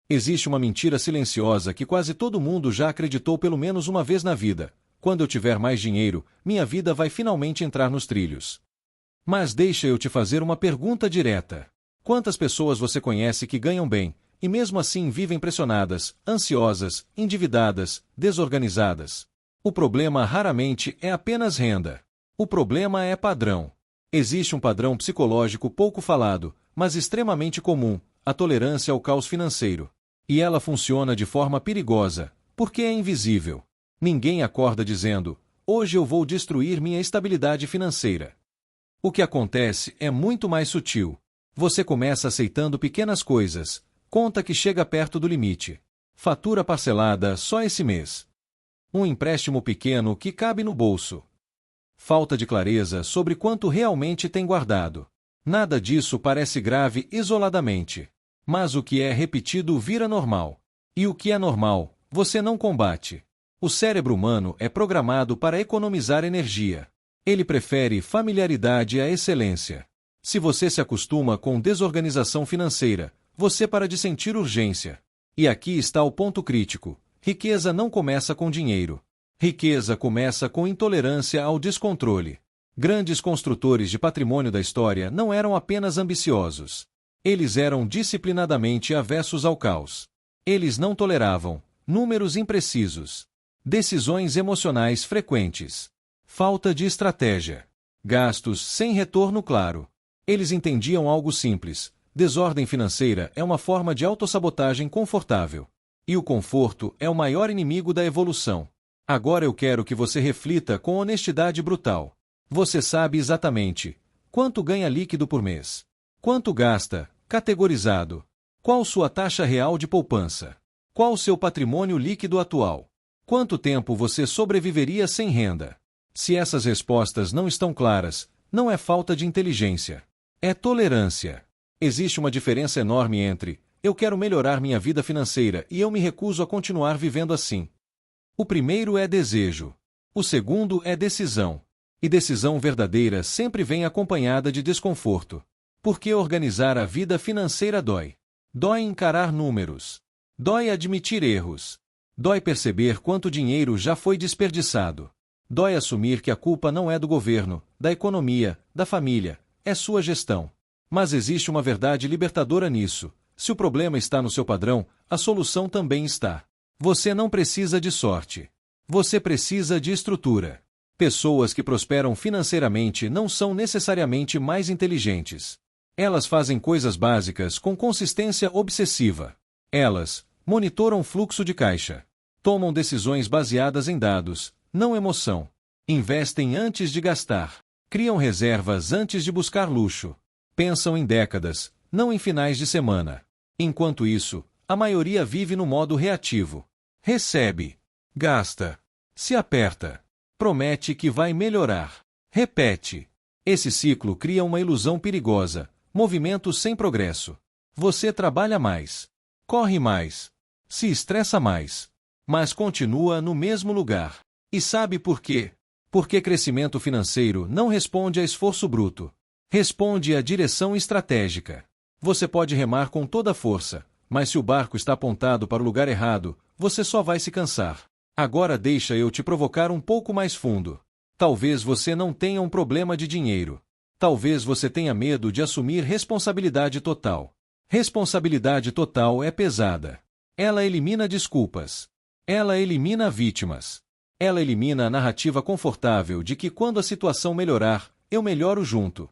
Existe uma mentira silenciosa que quase todo mundo já acreditou pelo menos uma vez na vida: quando eu tiver mais dinheiro, minha vida vai finalmente entrar nos trilhos. Mas deixa eu te fazer uma pergunta direta. Quantas pessoas você conhece que ganham bem, e mesmo assim vivem pressionadas, ansiosas, endividadas, desorganizadas? O problema raramente é apenas renda. O problema é padrão. Existe um padrão psicológico pouco falado, mas extremamente comum: a tolerância ao caos financeiro. E ela funciona de forma perigosa, porque é invisível. Ninguém acorda dizendo: hoje eu vou destruir minha estabilidade financeira. O que acontece é muito mais sutil. Você começa aceitando pequenas coisas, conta que chega perto do limite, fatura parcelada só esse mês, um empréstimo pequeno que cabe no bolso. Falta de clareza sobre quanto realmente tem guardado. Nada disso parece grave isoladamente. Mas o que é repetido vira normal. E o que é normal, você não combate. O cérebro humano é programado para economizar energia. Ele prefere familiaridade à excelência. Se você se acostuma com desorganização financeira, você para de sentir urgência. E aqui está o ponto crítico: riqueza não começa com dinheiro. Riqueza começa com intolerância ao descontrole. Grandes construtores de patrimônio da história não eram apenas ambiciosos. Eles eram disciplinadamente avessos ao caos. Eles não toleravam números imprecisos, decisões emocionais frequentes, falta de estratégia, gastos sem retorno claro. Eles entendiam algo simples: desordem financeira é uma forma de autossabotagem confortável. E o conforto é o maior inimigo da evolução. Agora eu quero que você reflita com honestidade brutal. Você sabe exatamente quanto ganha líquido por mês, quanto gasta, categorizado, qual sua taxa real de poupança, qual seu patrimônio líquido atual, quanto tempo você sobreviveria sem renda. Se essas respostas não estão claras, não é falta de inteligência, é tolerância. Existe uma diferença enorme entre eu quero melhorar minha vida financeira e eu me recuso a continuar vivendo assim. O primeiro é desejo. O segundo é decisão. E decisão verdadeira sempre vem acompanhada de desconforto. Porque organizar a vida financeira dói. Dói encarar números. Dói admitir erros. Dói perceber quanto dinheiro já foi desperdiçado. Dói assumir que a culpa não é do governo, da economia, da família, é sua gestão. Mas existe uma verdade libertadora nisso: se o problema está no seu padrão, a solução também está. Você não precisa de sorte. Você precisa de estrutura. Pessoas que prosperam financeiramente não são necessariamente mais inteligentes. Elas fazem coisas básicas com consistência obsessiva. Elas monitoram fluxo de caixa. Tomam decisões baseadas em dados, não emoção. Investem antes de gastar. Criam reservas antes de buscar luxo. Pensam em décadas, não em finais de semana. Enquanto isso, a maioria vive no modo reativo. Recebe, gasta, se aperta, promete que vai melhorar, repete. Esse ciclo cria uma ilusão perigosa: movimento sem progresso. Você trabalha mais, corre mais, se estressa mais, mas continua no mesmo lugar. E sabe por quê? Porque crescimento financeiro não responde a esforço bruto. Responde à direção estratégica. Você pode remar com toda a força, mas se o barco está apontado para o lugar errado, você só vai se cansar. Agora deixa eu te provocar um pouco mais fundo. Talvez você não tenha um problema de dinheiro. Talvez você tenha medo de assumir responsabilidade total. Responsabilidade total é pesada. Ela elimina desculpas. Ela elimina vítimas. Ela elimina a narrativa confortável de que quando a situação melhorar, eu melhoro junto.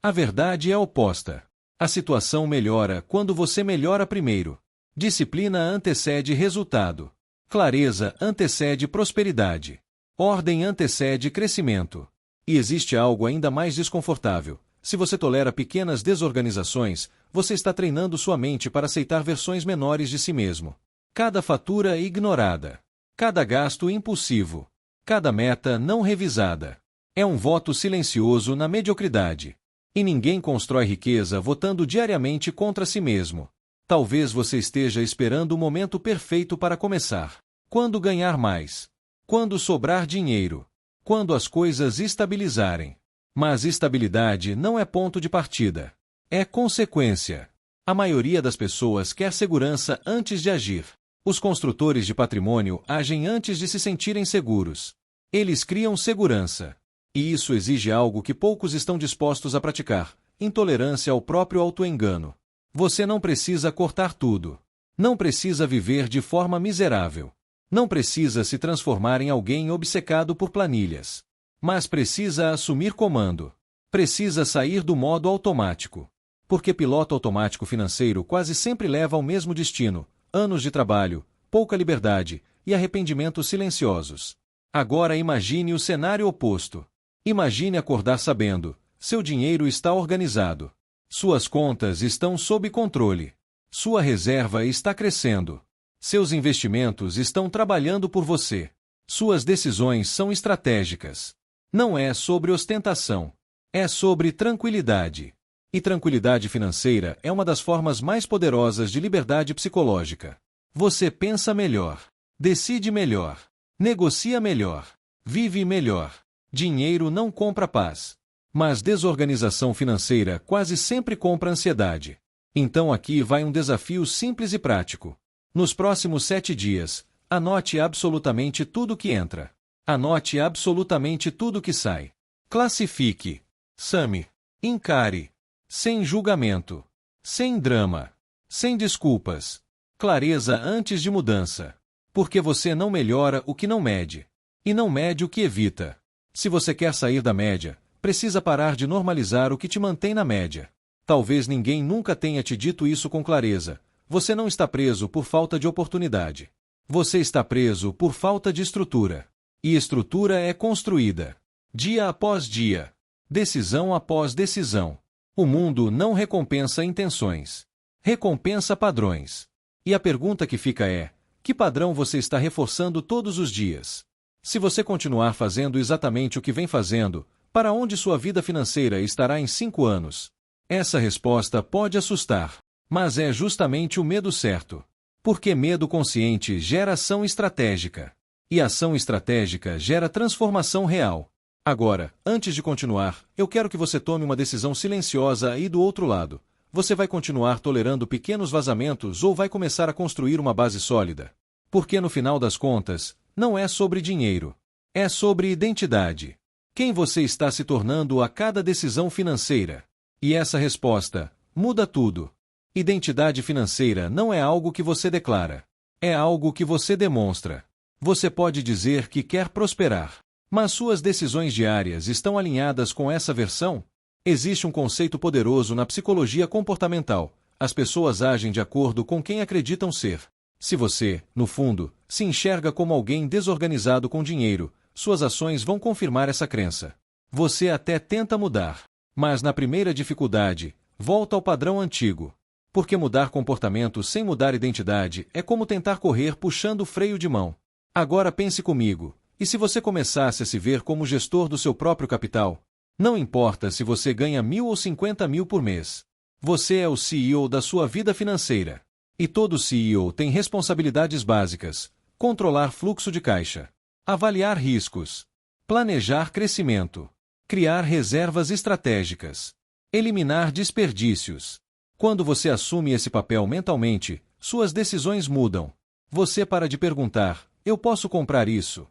A verdade é oposta. A situação melhora quando você melhora primeiro. Disciplina antecede resultado. Clareza antecede prosperidade. Ordem antecede crescimento. E existe algo ainda mais desconfortável. Se você tolera pequenas desorganizações, você está treinando sua mente para aceitar versões menores de si mesmo. Cada fatura ignorada. Cada gasto impulsivo. Cada meta não revisada. É um voto silencioso na mediocridade. E ninguém constrói riqueza votando diariamente contra si mesmo. Talvez você esteja esperando o momento perfeito para começar. Quando ganhar mais. Quando sobrar dinheiro. Quando as coisas estabilizarem. Mas estabilidade não é ponto de partida. É consequência. A maioria das pessoas quer segurança antes de agir. Os construtores de patrimônio agem antes de se sentirem seguros. Eles criam segurança. E isso exige algo que poucos estão dispostos a praticar: intolerância ao próprio autoengano. Você não precisa cortar tudo. Não precisa viver de forma miserável. Não precisa se transformar em alguém obcecado por planilhas. Mas precisa assumir comando. Precisa sair do modo automático. Porque piloto automático financeiro quase sempre leva ao mesmo destino: anos de trabalho, pouca liberdade e arrependimentos silenciosos. Agora imagine o cenário oposto. Imagine acordar sabendo: seu dinheiro está organizado. Suas contas estão sob controle. Sua reserva está crescendo. Seus investimentos estão trabalhando por você. Suas decisões são estratégicas. Não é sobre ostentação. É sobre tranquilidade. E tranquilidade financeira é uma das formas mais poderosas de liberdade psicológica. Você pensa melhor, decide melhor, negocia melhor, vive melhor. Dinheiro não compra paz. Mas desorganização financeira quase sempre compra ansiedade. Então aqui vai um desafio simples e prático. Nos próximos 7 dias, anote absolutamente tudo que entra. Anote absolutamente tudo que sai. Classifique. Same. Encare. Sem julgamento. Sem drama. Sem desculpas. Clareza antes de mudança. Porque você não melhora o que não mede. E não mede o que evita. Se você quer sair da média, precisa parar de normalizar o que te mantém na média. Talvez ninguém nunca tenha te dito isso com clareza. Você não está preso por falta de oportunidade. Você está preso por falta de estrutura. E estrutura é construída. Dia após dia. Decisão após decisão. O mundo não recompensa intenções. Recompensa padrões. E a pergunta que fica é: que padrão você está reforçando todos os dias? Se você continuar fazendo exatamente o que vem fazendo, para onde sua vida financeira estará em 5 anos? Essa resposta pode assustar, mas é justamente o medo certo. Porque medo consciente gera ação estratégica. E ação estratégica gera transformação real. Agora, antes de continuar, eu quero que você tome uma decisão silenciosa aí do outro lado. Você vai continuar tolerando pequenos vazamentos ou vai começar a construir uma base sólida? Porque no final das contas, não é sobre dinheiro. É sobre identidade. Quem você está se tornando a cada decisão financeira? E essa resposta muda tudo. Identidade financeira não é algo que você declara. É algo que você demonstra. Você pode dizer que quer prosperar, mas suas decisões diárias estão alinhadas com essa versão? Existe um conceito poderoso na psicologia comportamental: as pessoas agem de acordo com quem acreditam ser. Se você, no fundo, se enxerga como alguém desorganizado com dinheiro, suas ações vão confirmar essa crença. Você até tenta mudar, mas na primeira dificuldade, volta ao padrão antigo. Porque mudar comportamento sem mudar identidade é como tentar correr puxando o freio de mão. Agora pense comigo: e se você começasse a se ver como gestor do seu próprio capital? Não importa se você ganha 1.000 ou 50 mil por mês. Você é o CEO da sua vida financeira. E todo CEO tem responsabilidades básicas: controlar fluxo de caixa, avaliar riscos, planejar crescimento, criar reservas estratégicas, eliminar desperdícios. Quando você assume esse papel mentalmente, suas decisões mudam. Você para de perguntar: eu posso comprar isso?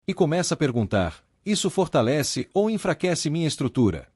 E começa a perguntar: isso fortalece ou enfraquece minha estrutura?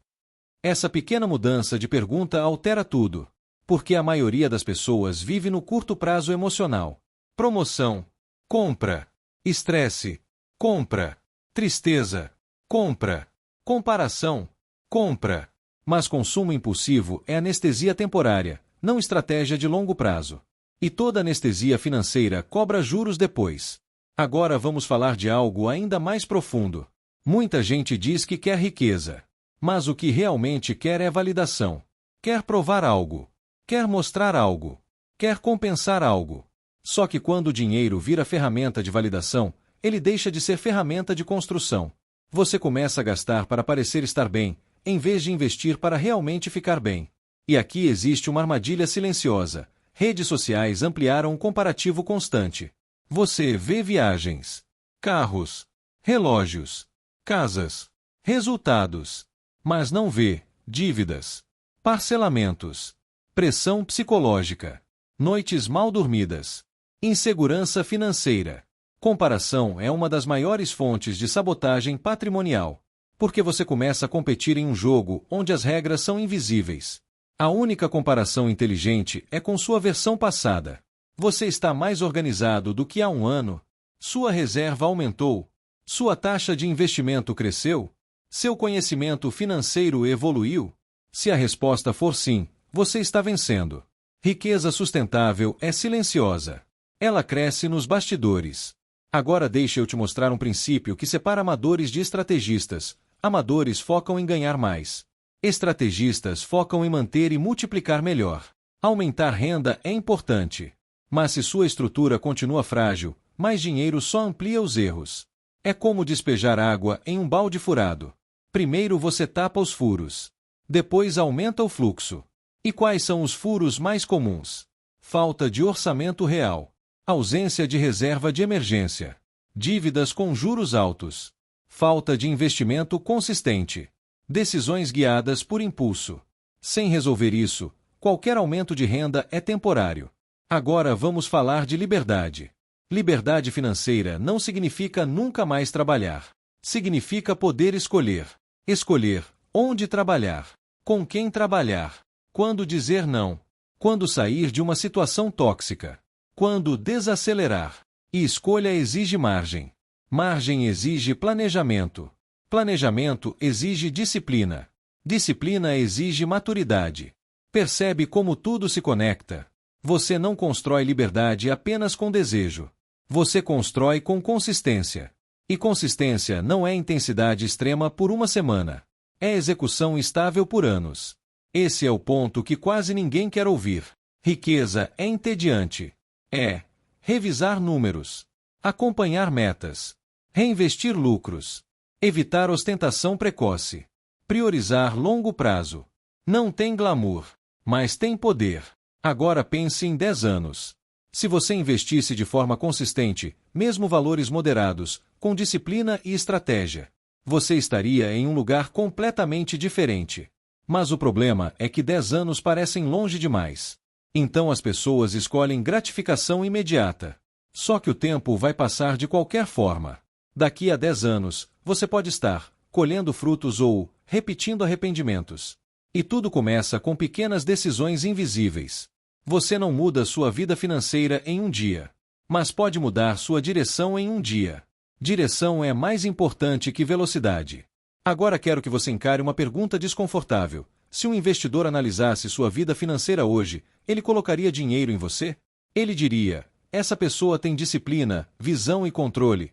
Essa pequena mudança de pergunta altera tudo. Porque a maioria das pessoas vive no curto prazo emocional. Promoção. Compra. Estresse. Compra. Tristeza. Compra. Comparação. Compra. Mas consumo impulsivo é anestesia temporária, não estratégia de longo prazo. E toda anestesia financeira cobra juros depois. Agora vamos falar de algo ainda mais profundo. Muita gente diz que quer riqueza. Mas o que realmente quer é validação. Quer provar algo. Quer mostrar algo. Quer compensar algo. Só que quando o dinheiro vira ferramenta de validação, ele deixa de ser ferramenta de construção. Você começa a gastar para parecer estar bem, em vez de investir para realmente ficar bem. E aqui existe uma armadilha silenciosa. Redes sociais ampliaram um comparativo constante. Você vê viagens, carros, relógios, casas, resultados, mas não vê dívidas, parcelamentos, pressão psicológica, noites mal dormidas, insegurança financeira. Comparação é uma das maiores fontes de sabotagem patrimonial, porque você começa a competir em um jogo onde as regras são invisíveis. A única comparação inteligente é com sua versão passada. Você está mais organizado do que há um ano? Sua reserva aumentou? Sua taxa de investimento cresceu? Seu conhecimento financeiro evoluiu? Se a resposta for sim, você está vencendo. Riqueza sustentável é silenciosa. Ela cresce nos bastidores. Agora deixa eu te mostrar um princípio que separa amadores de estrategistas. Amadores focam em ganhar mais. Estrategistas focam em manter e multiplicar melhor. Aumentar renda é importante. Mas se sua estrutura continua frágil, mais dinheiro só amplia os erros. É como despejar água em um balde furado. Primeiro você tapa os furos. Depois aumenta o fluxo. E quais são os furos mais comuns? Falta de orçamento real. Ausência de reserva de emergência. Dívidas com juros altos. Falta de investimento consistente. Decisões guiadas por impulso. Sem resolver isso, qualquer aumento de renda é temporário. Agora vamos falar de liberdade. Liberdade financeira não significa nunca mais trabalhar. Significa poder escolher. Escolher onde trabalhar, com quem trabalhar, quando dizer não, quando sair de uma situação tóxica, quando desacelerar. E escolha exige margem. Margem exige planejamento. Planejamento exige disciplina. Disciplina exige maturidade. Percebe como tudo se conecta? Você não constrói liberdade apenas com desejo. Você constrói com consistência. E consistência não é intensidade extrema por uma semana. É execução estável por anos. Esse é o ponto que quase ninguém quer ouvir. Riqueza é entediante. É revisar números, acompanhar metas, reinvestir lucros, evitar ostentação precoce, priorizar longo prazo. Não tem glamour, mas tem poder. Agora pense em 10 anos. Se você investisse de forma consistente, mesmo valores moderados, com disciplina e estratégia, você estaria em um lugar completamente diferente. Mas o problema é que 10 anos parecem longe demais. Então as pessoas escolhem gratificação imediata. Só que o tempo vai passar de qualquer forma. Daqui a 10 anos, você pode estar colhendo frutos ou repetindo arrependimentos. E tudo começa com pequenas decisões invisíveis. Você não muda sua vida financeira em um dia, mas pode mudar sua direção em um dia. Direção é mais importante que velocidade. Agora quero que você encare uma pergunta desconfortável. Se um investidor analisasse sua vida financeira hoje, ele colocaria dinheiro em você? Ele diria: essa pessoa tem disciplina, visão e controle.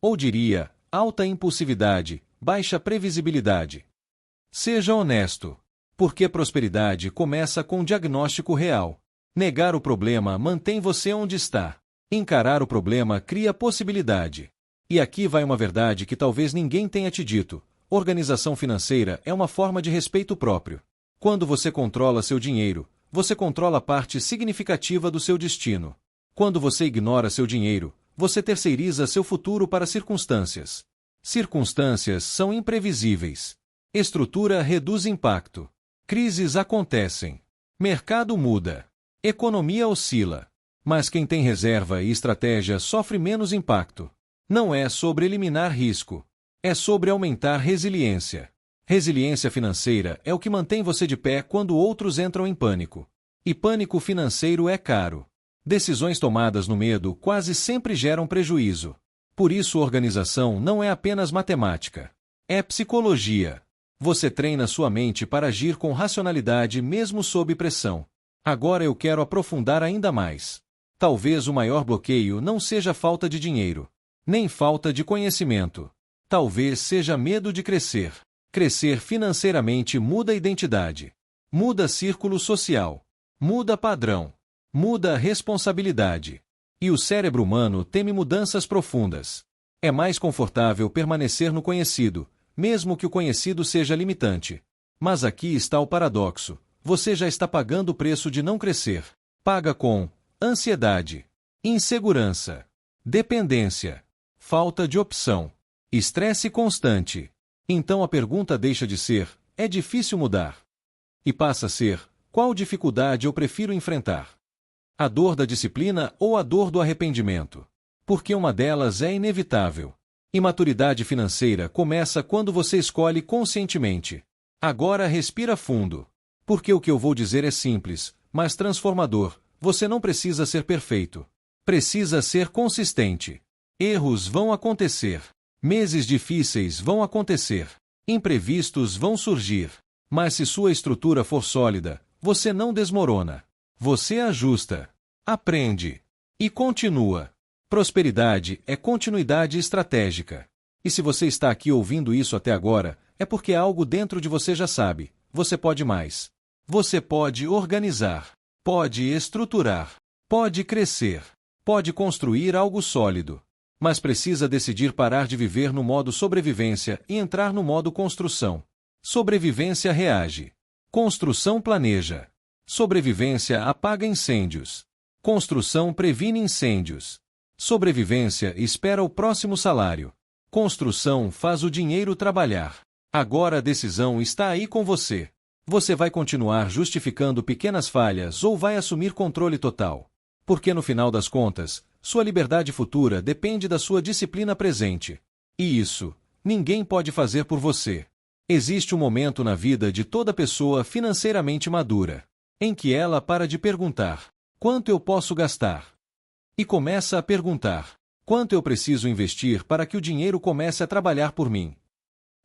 Ou diria: alta impulsividade, baixa previsibilidade. Seja honesto. Porque prosperidade começa com diagnóstico real. Negar o problema mantém você onde está. Encarar o problema cria possibilidade. E aqui vai uma verdade que talvez ninguém tenha te dito. Organização financeira é uma forma de respeito próprio. Quando você controla seu dinheiro, você controla parte significativa do seu destino. Quando você ignora seu dinheiro, você terceiriza seu futuro para circunstâncias. Circunstâncias são imprevisíveis. Estrutura reduz impacto. Crises acontecem. Mercado muda. Economia oscila. Mas quem tem reserva e estratégia sofre menos impacto. Não é sobre eliminar risco. É sobre aumentar resiliência. Resiliência financeira é o que mantém você de pé quando outros entram em pânico. E pânico financeiro é caro. Decisões tomadas no medo quase sempre geram prejuízo. Por isso, organização não é apenas matemática. É psicologia. Você treina sua mente para agir com racionalidade mesmo sob pressão. Agora eu quero aprofundar ainda mais. Talvez o maior bloqueio não seja falta de dinheiro, nem falta de conhecimento. Talvez seja medo de crescer. Crescer financeiramente muda a identidade, muda círculo social, muda padrão, muda responsabilidade. E o cérebro humano teme mudanças profundas. É mais confortável permanecer no conhecido, mesmo que o conhecido seja limitante. Mas aqui está o paradoxo. Você já está pagando o preço de não crescer. Paga com ansiedade, insegurança, dependência, falta de opção, estresse constante. Então a pergunta deixa de ser: é difícil mudar? E passa a ser: Qual dificuldade eu prefiro enfrentar? A dor da disciplina ou a dor do arrependimento? Porque uma delas é inevitável. Imaturidade financeira começa quando você escolhe conscientemente. Agora respira fundo. Porque o que eu vou dizer é simples, mas transformador. Você não precisa ser perfeito. Precisa ser consistente. Erros vão acontecer. Meses difíceis vão acontecer. Imprevistos vão surgir. Mas se sua estrutura for sólida, você não desmorona. Você ajusta, aprende e continua. Prosperidade é continuidade estratégica. E se você está aqui ouvindo isso até agora, é porque algo dentro de você já sabe. Você pode mais. Você pode organizar, pode estruturar, pode crescer, pode construir algo sólido. Mas precisa decidir parar de viver no modo sobrevivência e entrar no modo construção. Sobrevivência reage. Construção planeja. Sobrevivência apaga incêndios. Construção previne incêndios. Sobrevivência espera o próximo salário. Construção faz o dinheiro trabalhar. Agora a decisão está aí com você. Você vai continuar justificando pequenas falhas ou vai assumir controle total? Porque no final das contas, sua liberdade futura depende da sua disciplina presente. E isso, ninguém pode fazer por você. Existe um momento na vida de toda pessoa financeiramente madura, em que ela para de perguntar: quanto eu posso gastar? E começa a perguntar: quanto eu preciso investir para que o dinheiro comece a trabalhar por mim?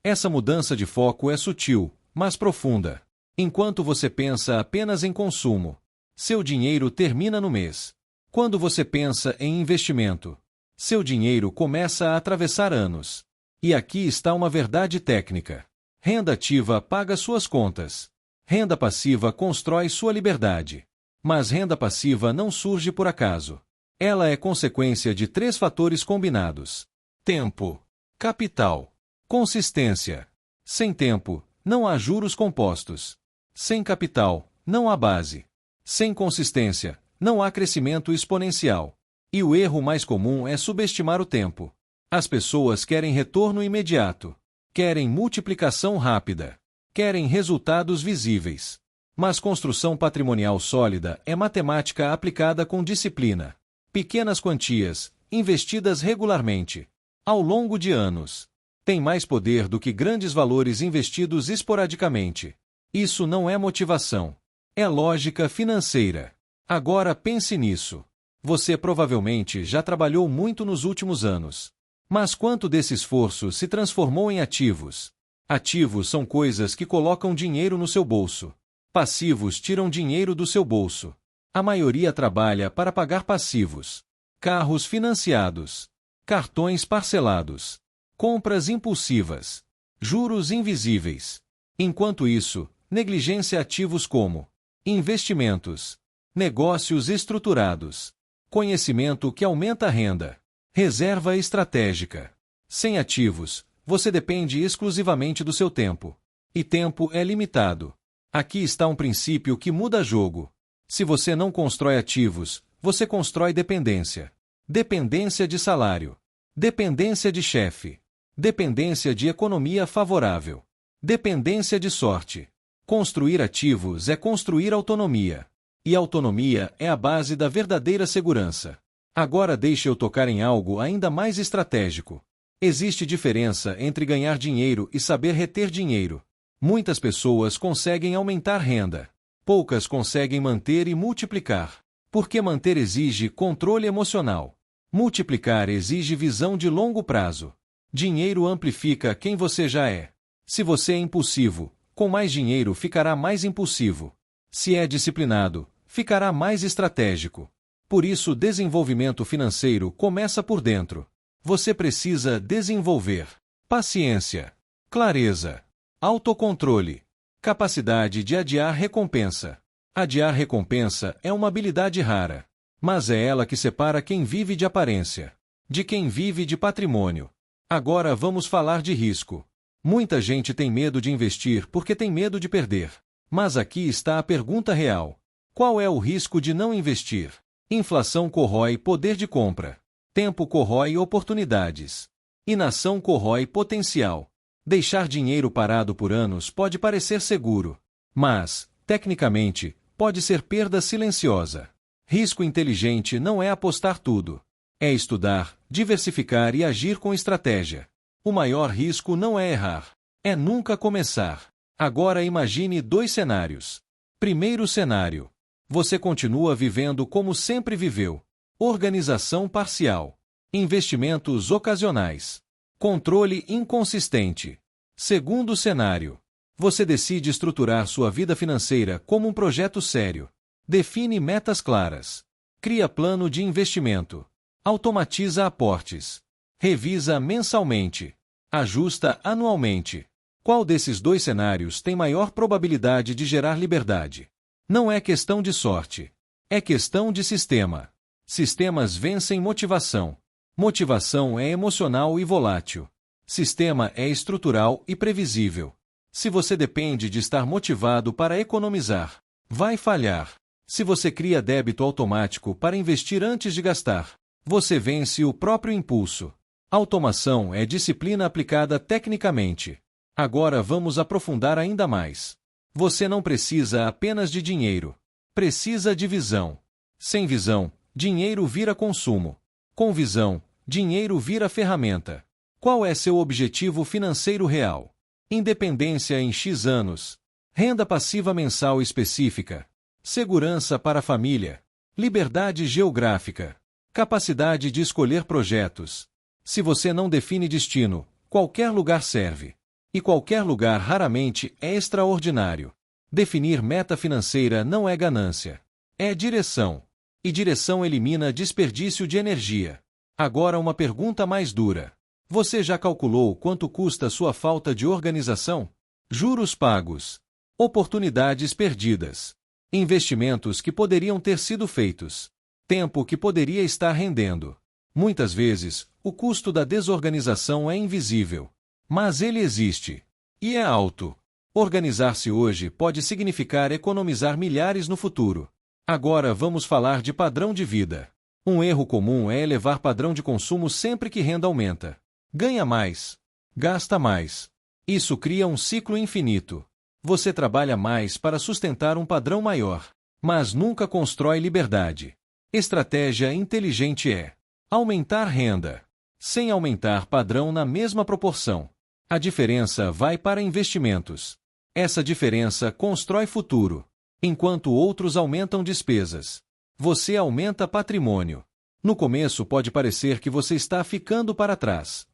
Essa mudança de foco é sutil, mas profunda. Enquanto você pensa apenas em consumo, seu dinheiro termina no mês. Quando você pensa em investimento, seu dinheiro começa a atravessar anos. E aqui está uma verdade técnica. Renda ativa paga suas contas. Renda passiva constrói sua liberdade. Mas renda passiva não surge por acaso. Ela é consequência de 3 fatores combinados: tempo, capital, consistência. Sem tempo, não há juros compostos. Sem capital, não há base. Sem consistência, não há crescimento exponencial. E o erro mais comum é subestimar o tempo. As pessoas querem retorno imediato. Querem multiplicação rápida. Querem resultados visíveis. Mas construção patrimonial sólida é matemática aplicada com disciplina. Pequenas quantias, investidas regularmente, ao longo de anos, têm mais poder do que grandes valores investidos esporadicamente. Isso não é motivação. É lógica financeira. Agora pense nisso. Você provavelmente já trabalhou muito nos últimos anos. Mas quanto desse esforço se transformou em ativos? Ativos são coisas que colocam dinheiro no seu bolso. Passivos tiram dinheiro do seu bolso. A maioria trabalha para pagar passivos. Carros financiados. Cartões parcelados. Compras impulsivas. Juros invisíveis. Enquanto isso, negligência ativos como investimentos, negócios estruturados, conhecimento que aumenta a renda, reserva estratégica. Sem ativos, você depende exclusivamente do seu tempo. E tempo é limitado. Aqui está um princípio que muda jogo. Se você não constrói ativos, você constrói dependência. Dependência de salário. Dependência de chefe. Dependência de economia favorável. Dependência de sorte. Construir ativos é construir autonomia. E autonomia é a base da verdadeira segurança. Agora deixe eu tocar em algo ainda mais estratégico. Existe diferença entre ganhar dinheiro e saber reter dinheiro. Muitas pessoas conseguem aumentar renda. Poucas conseguem manter e multiplicar. Porque manter exige controle emocional. Multiplicar exige visão de longo prazo. Dinheiro amplifica quem você já é. Se você é impulsivo, com mais dinheiro ficará mais impulsivo. Se é disciplinado, ficará mais estratégico. Por isso, desenvolvimento financeiro começa por dentro. Você precisa desenvolver paciência, clareza, autocontrole, capacidade de adiar recompensa. Adiar recompensa é uma habilidade rara, mas é ela que separa quem vive de aparência de quem vive de patrimônio. Agora vamos falar de risco. Muita gente tem medo de investir porque tem medo de perder. Mas aqui está a pergunta real. Qual é o risco de não investir? Inflação corrói poder de compra. Tempo corrói oportunidades. Inação corrói potencial. Deixar dinheiro parado por anos pode parecer seguro. Mas, tecnicamente, pode ser perda silenciosa. Risco inteligente não é apostar tudo. É estudar, diversificar e agir com estratégia. O maior risco não é errar. É nunca começar. Agora imagine 2 cenários. Primeiro cenário. Você continua vivendo como sempre viveu. Organização parcial. Investimentos ocasionais. Controle inconsistente. Segundo cenário. Você decide estruturar sua vida financeira como um projeto sério. Define metas claras. Cria plano de investimento. Automatiza aportes. Revisa mensalmente. Ajusta anualmente. Qual desses 2 cenários tem maior probabilidade de gerar liberdade? Não é questão de sorte. É questão de sistema. Sistemas vencem motivação. Motivação é emocional e volátil. Sistema é estrutural e previsível. Se você depende de estar motivado para economizar, vai falhar. Se você cria débito automático para investir antes de gastar, você vence o próprio impulso. Automação é disciplina aplicada tecnicamente. Agora vamos aprofundar ainda mais. Você não precisa apenas de dinheiro. Precisa de visão. Sem visão, dinheiro vira consumo. Com visão, dinheiro vira ferramenta. Qual é seu objetivo financeiro real? Independência em X anos. Renda passiva mensal específica. Segurança para a família. Liberdade geográfica. Capacidade de escolher projetos. Se você não define destino, qualquer lugar serve. E qualquer lugar raramente é extraordinário. Definir meta financeira não é ganância. É direção. E direção elimina desperdício de energia. Agora uma pergunta mais dura. Você já calculou quanto custa sua falta de organização? Juros pagos. Oportunidades perdidas. Investimentos que poderiam ter sido feitos. Tempo que poderia estar rendendo. Muitas vezes, o custo da desorganização é invisível. Mas ele existe. E é alto. Organizar-se hoje pode significar economizar milhares no futuro. Agora vamos falar de padrão de vida. Um erro comum é elevar padrão de consumo sempre que renda aumenta. Ganha mais. Gasta mais. Isso cria um ciclo infinito. Você trabalha mais para sustentar um padrão maior, mas nunca constrói liberdade. Estratégia inteligente é aumentar renda, sem aumentar padrão na mesma proporção. A diferença vai para investimentos. Essa diferença constrói futuro. Enquanto outros aumentam despesas, você aumenta patrimônio. No começo pode parecer que você está ficando para trás.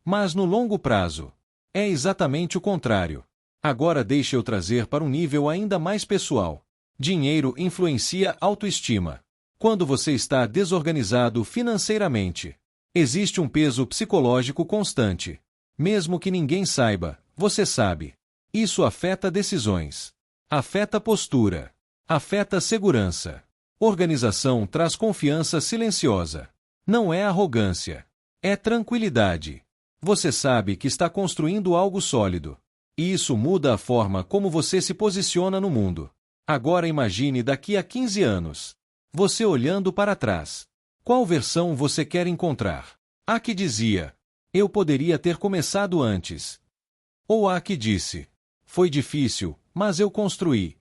Mas no longo prazo, é exatamente o contrário. Agora deixe eu trazer para um nível ainda mais pessoal. Dinheiro influencia autoestima. Quando você está desorganizado financeiramente, existe um peso psicológico constante. Mesmo que ninguém saiba, você sabe. Isso afeta decisões. Afeta postura. Afeta segurança. Organização traz confiança silenciosa. Não é arrogância. É tranquilidade. Você sabe que está construindo algo sólido. E isso muda a forma como você se posiciona no mundo. Agora imagine daqui a 15 anos. Você olhando para trás. Qual versão você quer encontrar? A que dizia: eu poderia ter começado antes. Ou a que disse: foi difícil, mas eu construí.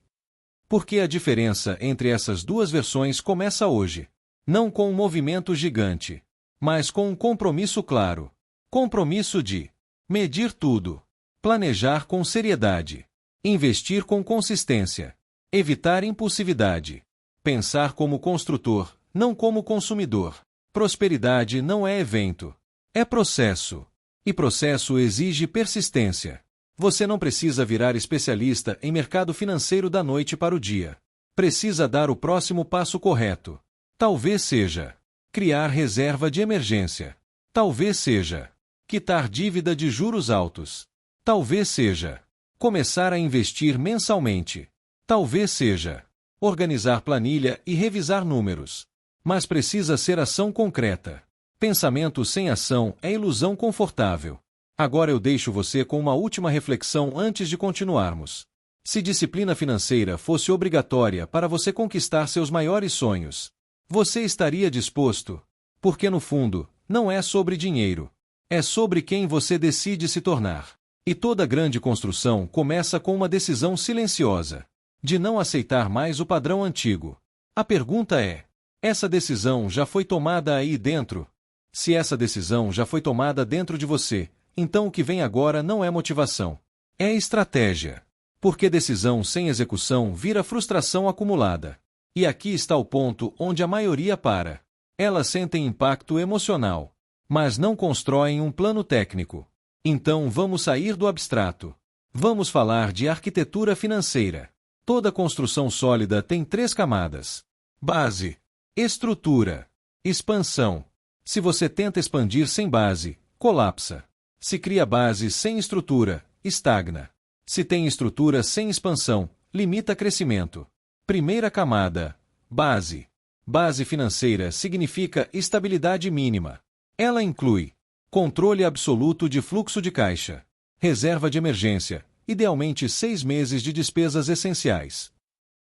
Porque a diferença entre essas duas versões começa hoje. Não com um movimento gigante, mas com um compromisso claro. Compromisso de medir tudo, planejar com seriedade, investir com consistência, evitar impulsividade, pensar como construtor, não como consumidor. Prosperidade não é evento, é processo. E processo exige persistência. Você não precisa virar especialista em mercado financeiro da noite para o dia. Precisa dar o próximo passo correto. Talvez seja criar reserva de emergência. Talvez seja quitar dívida de juros altos. Talvez seja começar a investir mensalmente. Talvez seja organizar planilha e revisar números. Mas precisa ser ação concreta. Pensamento sem ação é ilusão confortável. Agora eu deixo você com uma última reflexão antes de continuarmos. Se disciplina financeira fosse obrigatória para você conquistar seus maiores sonhos, você estaria disposto? Porque no fundo, não é sobre dinheiro. É sobre quem você decide se tornar. E toda grande construção começa com uma decisão silenciosa. de não aceitar mais o padrão antigo. A pergunta é: essa decisão já foi tomada aí dentro? Se essa decisão já foi tomada dentro de você, então o que vem agora não é motivação. É estratégia. Porque decisão sem execução vira frustração acumulada. E aqui está o ponto onde a maioria para. Elas sentem impacto emocional, mas não constroem um plano técnico. Então vamos sair do abstrato. Vamos falar de arquitetura financeira. Toda construção sólida tem 3 camadas: base, estrutura, expansão. Se você tenta expandir sem base, colapsa. Se cria base sem estrutura, estagna. Se tem estrutura sem expansão, limita crescimento. Primeira camada: base. Base financeira significa estabilidade mínima. Ela inclui controle absoluto de fluxo de caixa, reserva de emergência, idealmente 6 meses de despesas essenciais,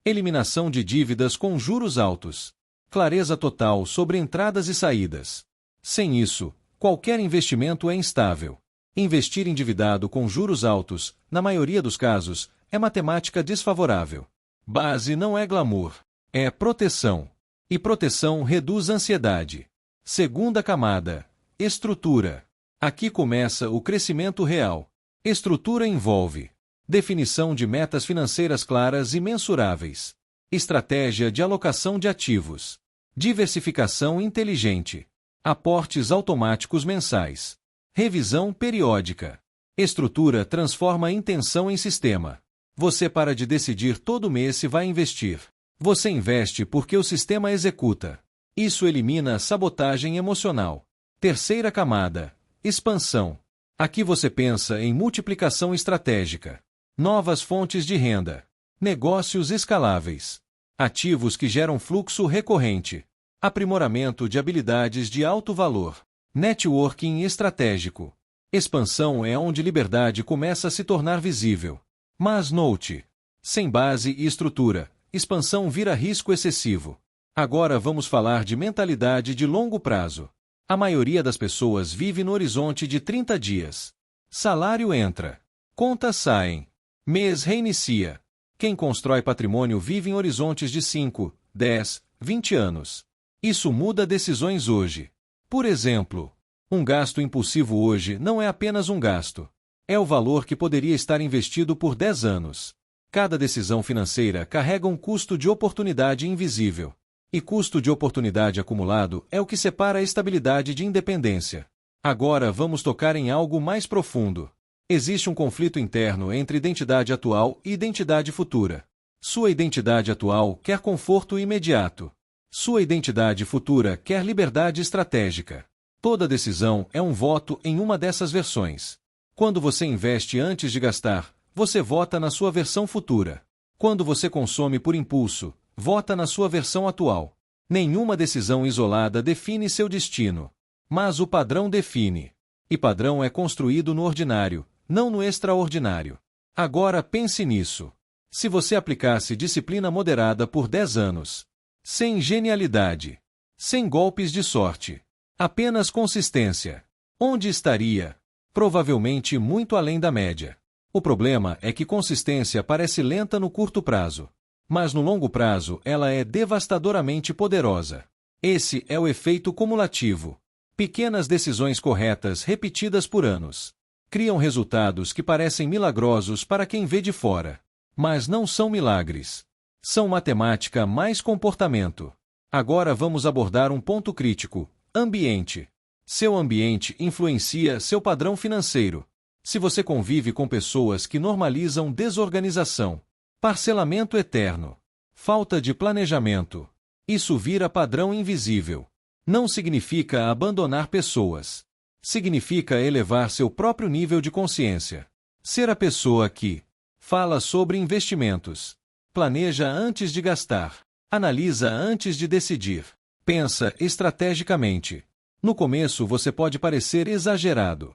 eliminação de dívidas com juros altos, clareza total sobre entradas e saídas. Sem isso, qualquer investimento é instável. Investir endividado com juros altos, na maioria dos casos, é matemática desfavorável. Base não é glamour, é proteção. E proteção reduz ansiedade. Segunda camada: estrutura. Aqui começa o crescimento real. Estrutura envolve definição de metas financeiras claras e mensuráveis, estratégia de alocação de ativos, diversificação inteligente, aportes automáticos mensais, revisão periódica. Estrutura transforma a intenção em sistema. Você para de decidir todo mês se vai investir. Você investe porque o sistema executa. Isso elimina a sabotagem emocional. Terceira camada: expansão. Aqui você pensa em multiplicação estratégica, novas fontes de renda, negócios escaláveis, ativos que geram fluxo recorrente, aprimoramento de habilidades de alto valor, networking estratégico. Expansão é onde liberdade começa a se tornar visível. Mas note: sem base e estrutura, expansão vira risco excessivo. Agora vamos falar de mentalidade de longo prazo. A maioria das pessoas vive no horizonte de 30 dias. Salário entra, contas saem, mês reinicia. Quem constrói patrimônio vive em horizontes de 5, 10, 20 anos. Isso muda decisões hoje. Por exemplo, um gasto impulsivo hoje não é apenas um gasto. É o valor que poderia estar investido por 10 anos. Cada decisão financeira carrega um custo de oportunidade invisível. E custo de oportunidade acumulado é o que separa a estabilidade de independência. Agora vamos tocar em algo mais profundo. Existe um conflito interno entre identidade atual e identidade futura. Sua identidade atual quer conforto imediato. Sua identidade futura quer liberdade estratégica. Toda decisão é um voto em uma dessas versões. Quando você investe antes de gastar, você vota na sua versão futura. Quando você consome por impulso, vota na sua versão atual. Nenhuma decisão isolada define seu destino. Mas o padrão define. E padrão é construído no ordinário, não no extraordinário. Agora pense nisso. Se você aplicasse disciplina moderada por 10 anos, sem genialidade, sem golpes de sorte, apenas consistência, onde estaria? Provavelmente muito além da média. O problema é que consistência parece lenta no curto prazo. Mas no longo prazo ela é devastadoramente poderosa. Esse é o efeito cumulativo. Pequenas decisões corretas repetidas por anos criam resultados que parecem milagrosos para quem vê de fora. Mas não são milagres. São matemática mais comportamento. Agora vamos abordar um ponto crítico: ambiente. Seu ambiente influencia seu padrão financeiro. Se você convive com pessoas que normalizam desorganização, parcelamento eterno, falta de planejamento, isso vira padrão invisível. Não significa abandonar pessoas. Significa elevar seu próprio nível de consciência. Ser a pessoa que fala sobre investimentos, planeja antes de gastar, analisa antes de decidir, pensa estrategicamente. No começo você pode parecer exagerado.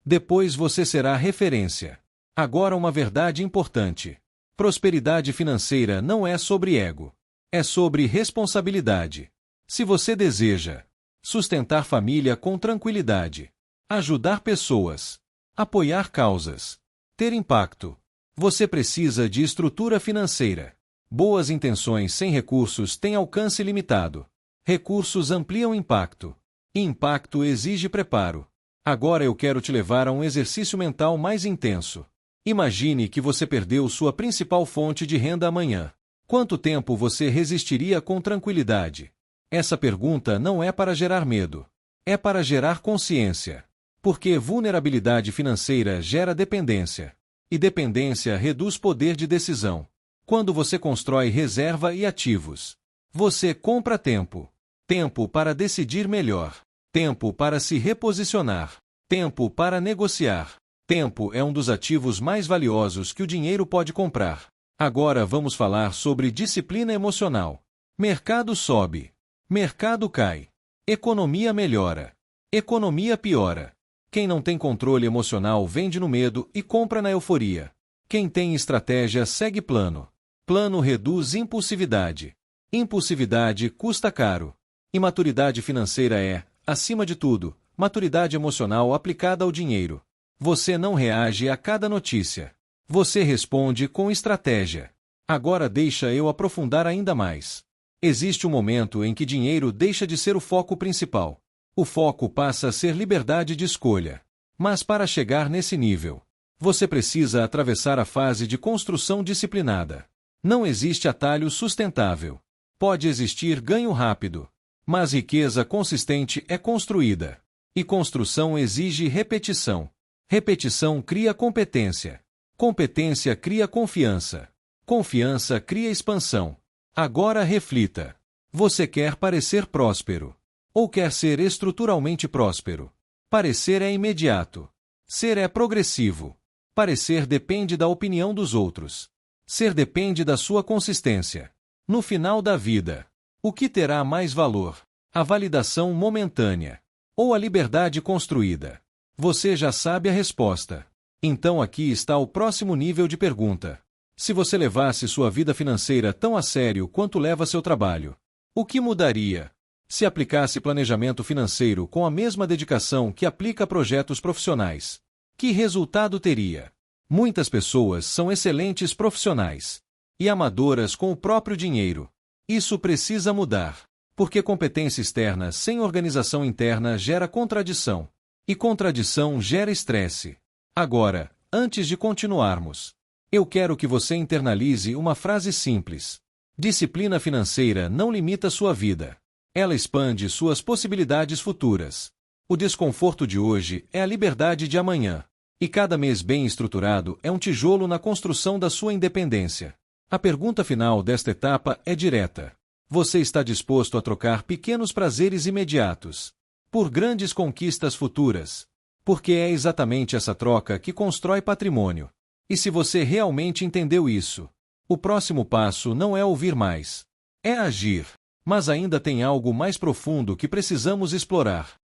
Depois você será referência. Agora uma verdade importante. Prosperidade financeira não é sobre ego. É sobre responsabilidade. Se você deseja sustentar família com tranquilidade, ajudar pessoas, apoiar causas, ter impacto, Você precisa de estrutura financeira. Boas intenções sem recursos têm alcance limitado. Recursos ampliam impacto. Impacto exige preparo. Agora eu quero te levar a um exercício mental mais intenso. Imagine que você perdeu sua principal fonte de renda amanhã. Quanto tempo você resistiria com tranquilidade? Essa pergunta não é para gerar medo. É para gerar consciência. Porque vulnerabilidade financeira gera dependência. E dependência reduz poder de decisão. Quando você constrói reserva e ativos, você compra tempo. Tempo para decidir melhor. Tempo para se reposicionar. Tempo para negociar. Tempo é um dos ativos mais valiosos que o dinheiro pode comprar. Agora vamos falar sobre disciplina emocional. Mercado sobe. Mercado cai. Economia melhora. Economia piora. Quem não tem controle emocional vende no medo e compra na euforia. Quem tem estratégia segue plano. Plano reduz impulsividade. Impulsividade custa caro. Imaturidade financeira é, acima de tudo, maturidade emocional aplicada ao dinheiro. Você não reage a cada notícia. Você responde com estratégia. Agora deixa eu aprofundar ainda mais. Existe um momento em que dinheiro deixa de ser o foco principal. O foco passa a ser liberdade de escolha. Mas para chegar nesse nível, você precisa atravessar a fase de construção disciplinada. Não existe atalho sustentável. Pode existir ganho rápido, mas riqueza consistente é construída. E construção exige repetição. Repetição cria competência. Competência cria confiança. Confiança cria expansão. Agora reflita. Você quer parecer próspero? Ou quer ser estruturalmente próspero? Parecer é imediato. Ser é progressivo. Parecer depende da opinião dos outros. Ser depende da sua consistência. No final da vida, o que terá mais valor? A validação momentânea ou a liberdade construída? Você já sabe a resposta. Então aqui está o próximo nível de pergunta. Se você levasse sua vida financeira tão a sério quanto leva seu trabalho, o que mudaria? Se aplicasse planejamento financeiro com a mesma dedicação que aplica a projetos profissionais, que resultado teria? Muitas pessoas são excelentes profissionais e amadoras com o próprio dinheiro. Isso precisa mudar, porque competência externa sem organização interna gera contradição, e contradição gera estresse. Agora, antes de continuarmos, eu quero que você internalize uma frase simples. Disciplina financeira não limita sua vida. Ela expande suas possibilidades futuras. O desconforto de hoje é a liberdade de amanhã. E cada mês bem estruturado é um tijolo na construção da sua independência. A pergunta final desta etapa é direta. Você está disposto a trocar pequenos prazeres imediatos por grandes conquistas futuras? Porque é exatamente essa troca que constrói patrimônio. E se você realmente entendeu isso, o próximo passo não é ouvir mais, é agir. Mas ainda tem algo mais profundo que precisamos explorar.